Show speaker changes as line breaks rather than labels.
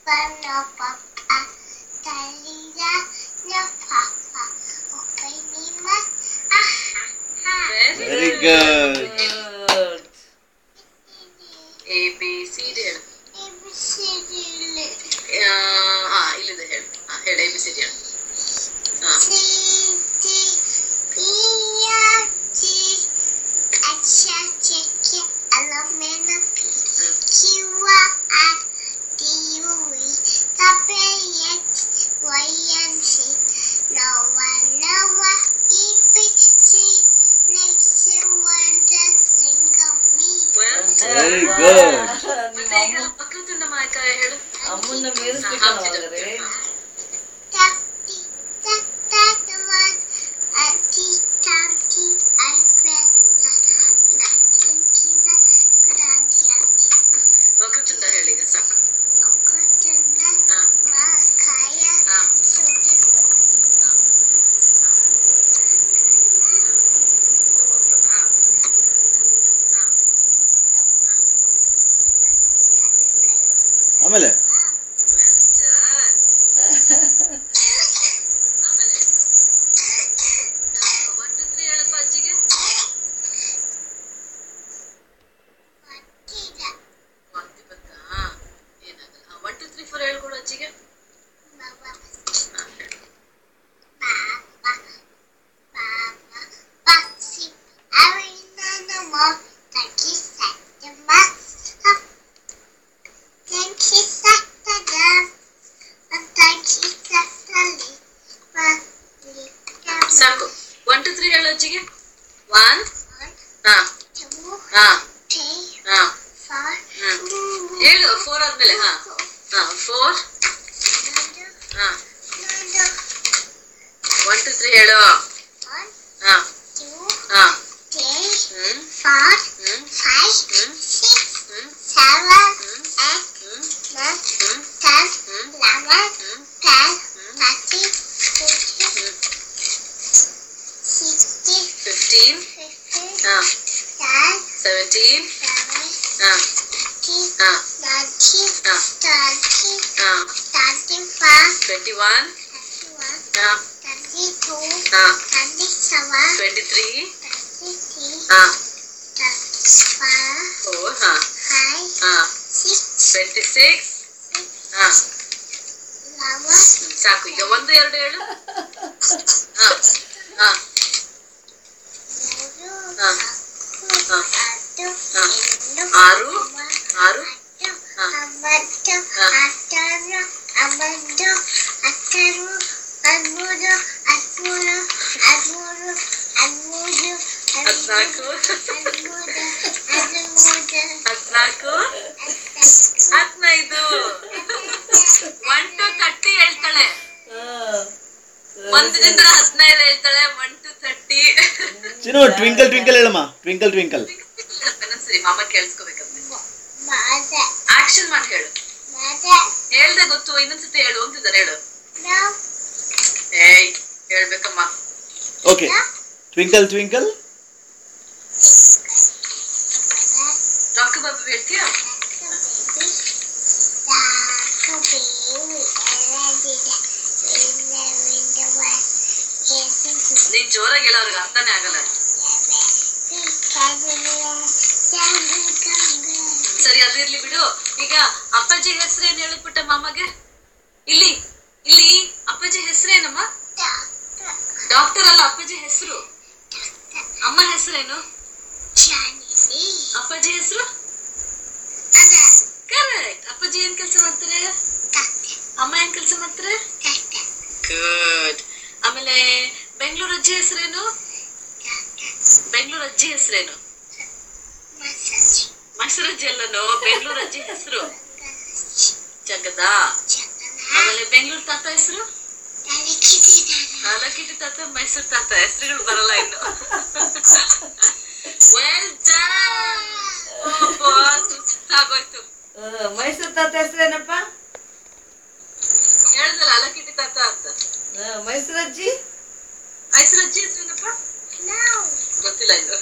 no papa, talida no papa, openima,
Very good.
A B C D ಹೇಳು. ಇಲ್ಲಿದೆ ಹೇಳು. ಹೇಳು A B C D ಹೇಳು.
Very good.
ಮತ್ತೆ ಈಗ ವಕ್ರತುಂಡ ಮಹಾಕಾಯ ಹೇಳು.
ಅಮ್ಮನ್ನ ಮೀರಿಸ್ಬಿಟ್ಟು
ವಕ್ರತುಂಡ ಹೇಳಿ ಈಗ ಸಾಕು.
ಆಮೇಲೆ
ಸಾಕು. 1 2 3 ಹೇಳು ಅಜ್ಜಿಗೆ. 1 ಹೇಳು. 4 ಆದ್ಮೇಲೆ 4 1 2 3 ಹೇಳು. 15 17 21 23 4 26 ಸಾಕು. ಈಗ 1 2 ಹೇಳು. 1 to 30 ಹೇಳ್ತಾಳೆ. 1 ರಿಂದ 15 ಹೇಳ್ತಾಳೆ. 1 to 30.
ಚಿನ್ನು ಟ್ವಿಂಕಲ್ ಟ್ವಿಂಕಲ್ ಹೇಳಮ್ಮ. ಟ್ವಿಂಕಲ್ ಟ್ವಿಂಕಲ್
ಸರಿ, ಮಾಮ ಕೇಳಿಸ್ಕೋಬೇಕಂತೆ. ಆಕ್ಷನ್ ಮಾಡಿ ಹೇಳು. ಹೇಳ್ದೆ ಗೊತ್ತು, ಇನ್ನೊಂದ್ಸತಿ ಹೇಳು ಅಂತಿದ್ದಾರೆ. ಹೇಳು. ಏಯ್ ಹೇಳ್ಬೇಕಮ್ಮ.
ಓಕೆ. ಟ್ವಿಂಕಲ್ ಟ್ವಿಂಕಲ್
ರಾಕು ಬಾಬು ಹೇಳ್ತೀಯಾ? ನೀನ್ ಜೋರಾಗಿ ಹೇಳೋ, ಅವ್ರಿಗೆ ಅರ್ಥನೇ ಆಗಲ್ಲ. ಸರಿ, ಅದಿರ್ಲಿ ಬಿಡು. ಈಗ ಅಪ್ಪಾಜಿ ಹೆಸರೇನು ಹೇಳಿಬಿಟ್ಟ ಮಾಮಗೆ? ಇಲ್ಲಿ ಇಲ್ಲಿ ಅಪ್ಪಾಜಿ ಹೆಸರೇನಮ್ಮ? ಡಾಕ್ಟರ್ ಅಲ್ಲ, ಅಪ್ಪಾಜಿ ಹೆಸರು. ಅಮ್ಮ ಹೆಸರೇನು? ಅಪ್ಪಾಜಿ ಹೆಸರು? ಕರೆಕ್ಟ್. ಅಪ್ಪಾಜಿ ಏನ್ ಕೆಲಸ ಮಾಡ್ತಾರೆ? ಅಮ್ಮ ಏನ್ ಕೆಲಸ ಮಾಡ್ತಾರೆ? ಗುಡ್. ಆಮೇಲೆ ಬೆಂಗಳೂರು ಅಜ್ಜಿ ಹೆಸರೇನು? ಬೆಂಗಳೂರು ಅಜ್ಜಿ ಹೆಸರೇನು? ಮೈಸೂರಜ್ಜಿ ಅಲ್ಲನೋ, ಬೆಂಗಳೂರು ಅಜ್ಜಿ ಹೆಸರು ಜಗದಾ. ಆಮೇಲೆ ಬೆಂಗಳೂರು ತಾತ ಹೆಸರು? ಲಕಿಟಿ ತಾತ, ಮೈಸೂರು ತಾತ. ಹೆಸರುಗಳು ಬರಲ್ಲ ಇನ್ನು. Well done. ಆಗೋಯ್ತು.
ಮೈಸೂರು ತಾತ ಹೆಸರೇನಪ್ಪ?
ಹೇಳ್ದಲ್ಲ ಅಲಕಿಟಿ ತಾತ ಅಂತ.
ಮೈಸೂರಜ್ಜಿ
ಹೆಸರೇನಪ್ಪ? ಗೊತ್ತಿಲ್ಲ ಇದು.